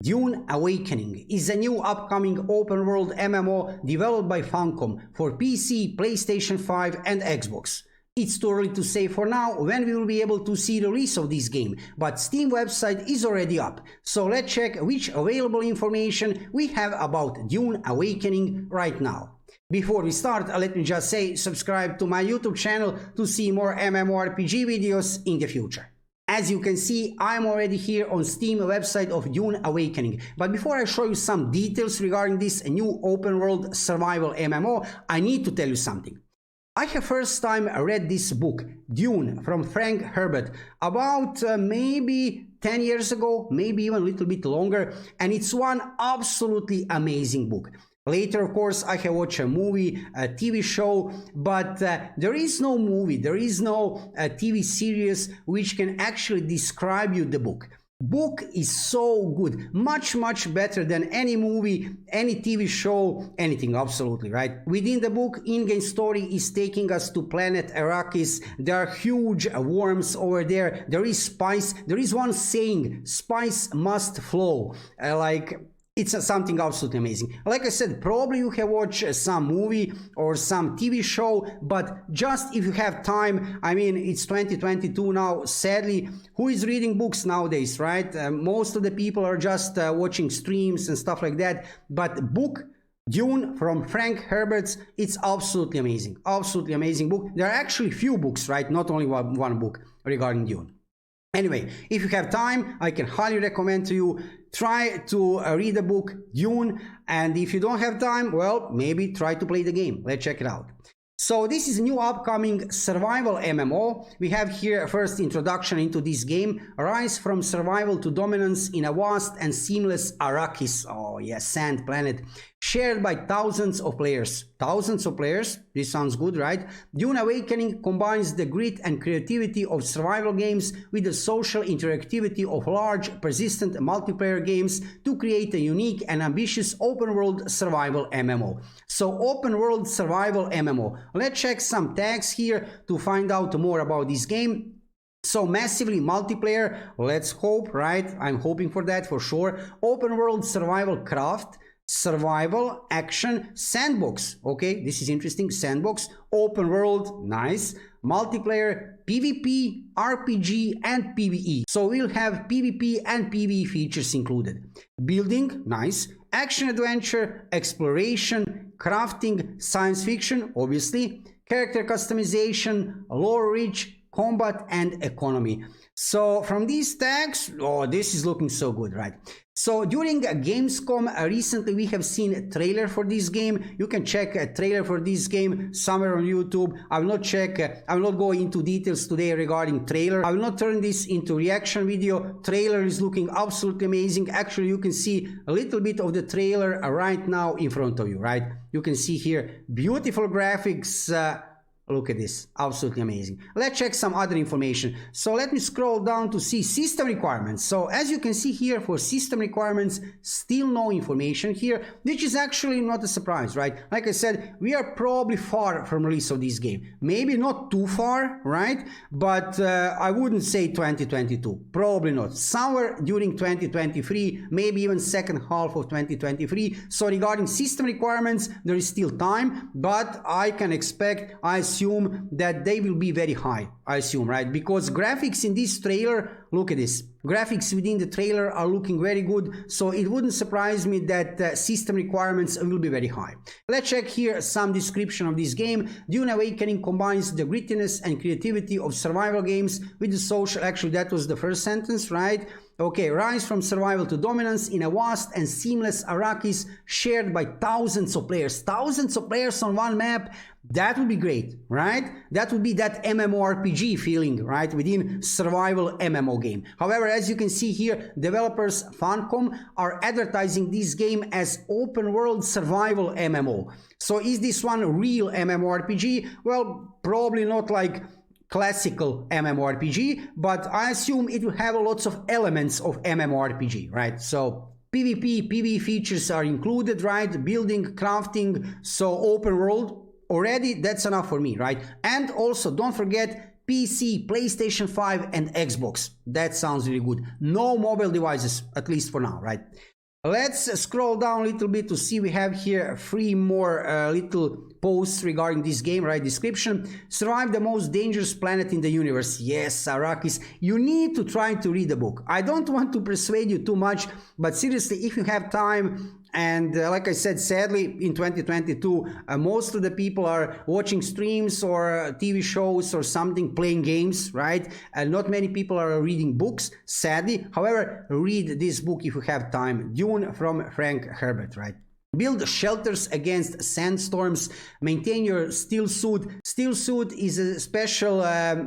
Dune Awakening is a new upcoming open-world MMO developed by Funcom for PC, PlayStation 5 and Xbox. It's too early to say for now when we will be able to see the release of this game, but Steam website is already up, so let's check which available information we have about Dune Awakening right now. Before we start, let me just say subscribe to my YouTube channel to see more MMORPG videos in the future. As you can see, I'm already here on Steam website of Dune Awakening. But before I show you some details regarding this new open world survival MMO, I need to tell you something. I have first time read this book, Dune, from Frank Herbert, about maybe 10 years ago, maybe even a little bit longer, and it's one absolutely amazing book. Later, of course, I have watched a movie, a TV show, but there is no movie, there is no TV series which can actually describe you the book. Book is so good, much better than any movie, any TV show, anything, absolutely, right? Within the book, in-game story is taking us to planet Arrakis. There are huge worms over there. There is spice. There is one saying, spice must flow. It's something absolutely amazing. Like I said, probably you have watched some movie or some TV show, but just if you have time, I mean, it's 2022 now, sadly, who is reading books nowadays, right? Most of the people are just watching streams and stuff like that, but book, Dune from Frank Herbert, it's absolutely amazing book. There are actually few books, right? Not only one book regarding Dune. Anyway, if you have time, I can highly recommend to you try to read the book Dune, and if you don't have time, well, maybe try to play the game. Let's check it out. So this is a new upcoming survival MMO. We have here a first introduction into this game. Rise from survival to dominance in a vast and seamless Arrakis. Oh yes, sand planet. Shared by thousands of players. Thousands of players? This sounds good, right? Dune Awakening combines the grit and creativity of survival games with the social interactivity of large, persistent multiplayer games to create a unique and ambitious open-world survival MMO. So, open-world survival MMO. Let's check some tags here to find out more about this game. So massively multiplayer, let's hope, right? I'm hoping for that for sure. Open world survival craft, survival, action, sandbox. Okay, this is interesting. Sandbox, open world, nice. Multiplayer, PvP, RPG, and PvE. So we'll have PvP and PvE features included. Building, nice. Action adventure, exploration, crafting, science fiction, obviously. Character customization, lore rich, combat, and economy. So from these tags, oh, this is looking so good, right? So during Gamescom recently we have seen a trailer for this game. You can check a trailer for this game somewhere on YouTube. I will not go into details today regarding trailer. I will not turn this into reaction video. Trailer is looking absolutely amazing. Actually, you can see a little bit of the trailer right now in front of you, right? You can see here beautiful graphics. Look at this, absolutely amazing. Let's check some other information. So let me scroll down to see system requirements. So as you can see here, for system requirements, still no information here, which is actually not a surprise, right? Like I said, we are probably far from release of this game. Maybe not too far, right? But I wouldn't say 2022, probably not. Somewhere during 2023, maybe even second half of 2023. So regarding system requirements, there is still time, but I can expect, I assume that they will be very high, I assume, right? Because graphics in this trailer, look at this. Graphics within the trailer are looking very good, so it wouldn't surprise me that system requirements will be very high. Let's check here some description of this game. Dune Awakening combines the grittiness and creativity of survival games with the social... Actually, that was the first sentence, right? Okay, rise from survival to dominance in a vast and seamless Arrakis shared by thousands of players. Thousands of players on one map. That would be great, right? That would be that MMORPG feeling, right? Within survival MMO game. However, as you can see here, developers Funcom are advertising this game as open world survival MMO. So is this one real MMORPG? Well, probably not like classical MMORPG, but I assume it will have lots of elements of MMORPG, right? So PvP, PvE features are included, right? Building, crafting, so open world. Already, that's enough for me, right? And also, don't forget, PC, PlayStation 5 and Xbox. That sounds really good. No mobile devices, at least for now, right? Let's scroll down a little bit to see we have here 3 more little posts regarding this game, right? Description: survive the most dangerous planet in the universe. Yes, Arrakis, you need to try to read the book. I don't want to persuade you too much, but seriously, if you have time, and like I said, sadly, in 2022, most of the people are watching streams or TV shows or something, playing games, right? And not many people are reading books, sadly. However, read this book if you have time. Dune from Frank Herbert, right? Build shelters against sandstorms. Maintain your steel suit. Steel suit is a special,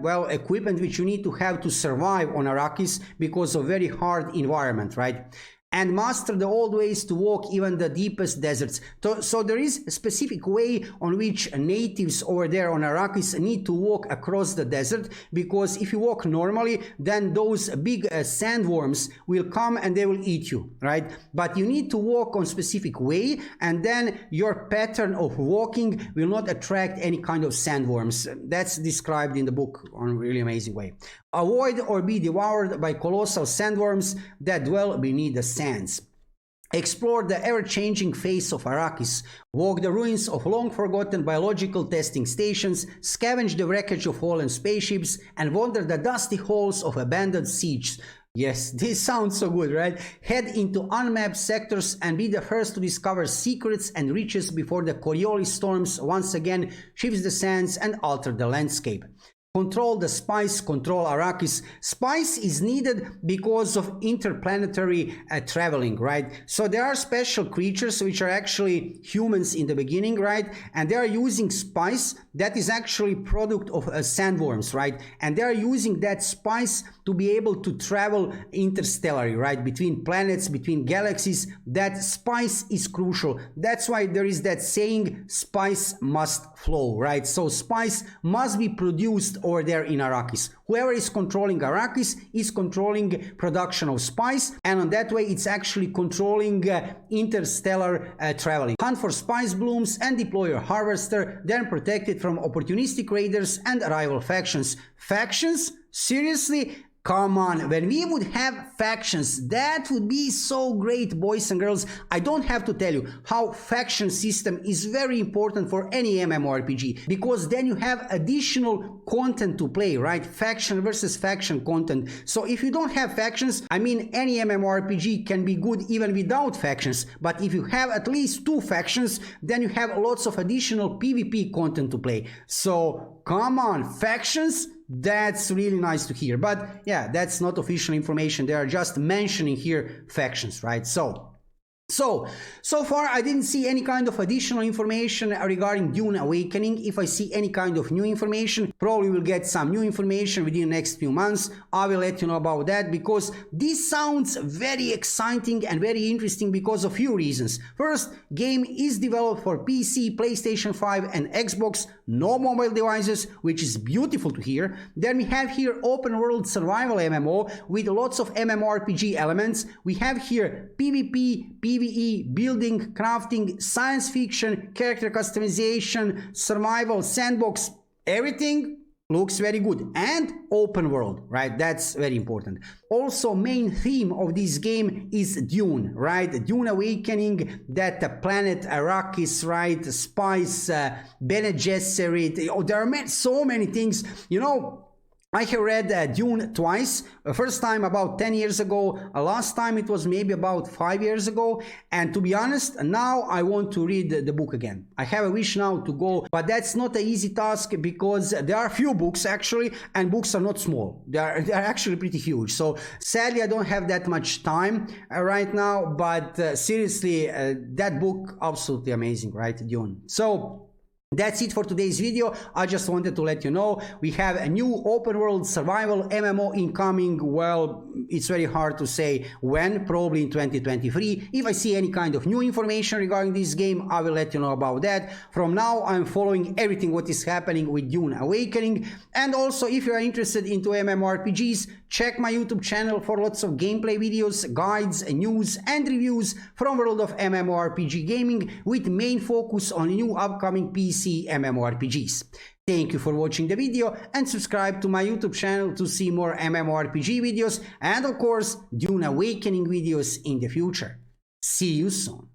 well, equipment which you need to have to survive on Arrakis because of very hard environment, right? And master the old ways to walk even the deepest deserts. So there is a specific way on which natives over there on Arrakis need to walk across the desert, because if you walk normally, then those big sandworms will come and they will eat you, right? But you need to walk on specific way, and then your pattern of walking will not attract any kind of sandworms. That's described in the book on a really amazing way. Avoid or be devoured by colossal sandworms that dwell beneath the sands. Explore the ever-changing face of Arrakis. Walk the ruins of long-forgotten biological testing stations, scavenge the wreckage of fallen spaceships, and wander the dusty halls of abandoned sieges. Yes, this sounds so good, right? Head into unmapped sectors and be the first to discover secrets and riches before the Coriolis storms once again shifts the sands and alter the landscape. Control the spice, control Arrakis. Spice is needed because of interplanetary traveling, right? So there are special creatures which are actually humans in the beginning, right? And they are using spice that is actually product of sandworms, right? And they are using that spice to be able to travel interstellarly, right? Between planets, between galaxies. That spice is crucial. That's why there is that saying, spice must flow, right? So spice must be produced over there in Arrakis. Whoever is controlling Arrakis is controlling production of spice, and on that way it's actually controlling interstellar traveling. Hunt for spice blooms and deploy your harvester, then protect it from opportunistic raiders and rival factions. Factions? Seriously? Come on, when we would have factions, that would be so great, boys and girls. I don't have to tell you how faction system is very important for any MMORPG, because then you have additional content to play, right? Faction versus faction content. So if you don't have factions, I mean, any MMORPG can be good even without factions, but if you have at least 2 factions, then you have lots of additional PvP content to play. So come on, factions? That's really nice to hear, but yeah, that's not official information. They are just mentioning here factions, right? So far I didn't see any kind of additional information regarding Dune Awakening. If I see any kind of new information, probably will get some new information within the next few months. I will let you know about that, because this sounds very exciting and very interesting because of few reasons. First, game is developed for PC, PlayStation 5 and Xbox, no mobile devices, which is beautiful to hear. Then we have here open world survival MMO with lots of MMORPG elements. We have here PvP, PvE, building, crafting, science fiction, character customization, survival, sandbox, everything looks very good, and open world, right? That's very important. Also, main theme of this game is Dune, right? Dune Awakening, that planet Arrakis, right? Spice, Bene Gesserit. Oh, there are so many things, you know. I have read Dune twice. First time about 10 years ago, last time it was maybe about 5 years ago, and to be honest, now I want to read the book again. I have a wish now to go, but that's not an easy task, because there are few books actually, and books are not small. They are actually pretty huge. So sadly I don't have that much time right now, but seriously, that book absolutely amazing, right? Dune. So that's it for today's video. I just wanted to let you know we have a new open world survival MMO incoming. Well, it's very hard to say when, probably in 2023. If I see any kind of new information regarding this game, I will let you know about that. From now, I'm following everything what is happening with Dune Awakening. And also, if you are interested into MMORPGs, check my YouTube channel for lots of gameplay videos, guides, news and reviews from world of MMORPG gaming, with main focus on new upcoming PC PC MMORPGs. Thank you for watching the video and subscribe to my YouTube channel to see more MMORPG videos and of course Dune Awakening videos in the future. See you soon.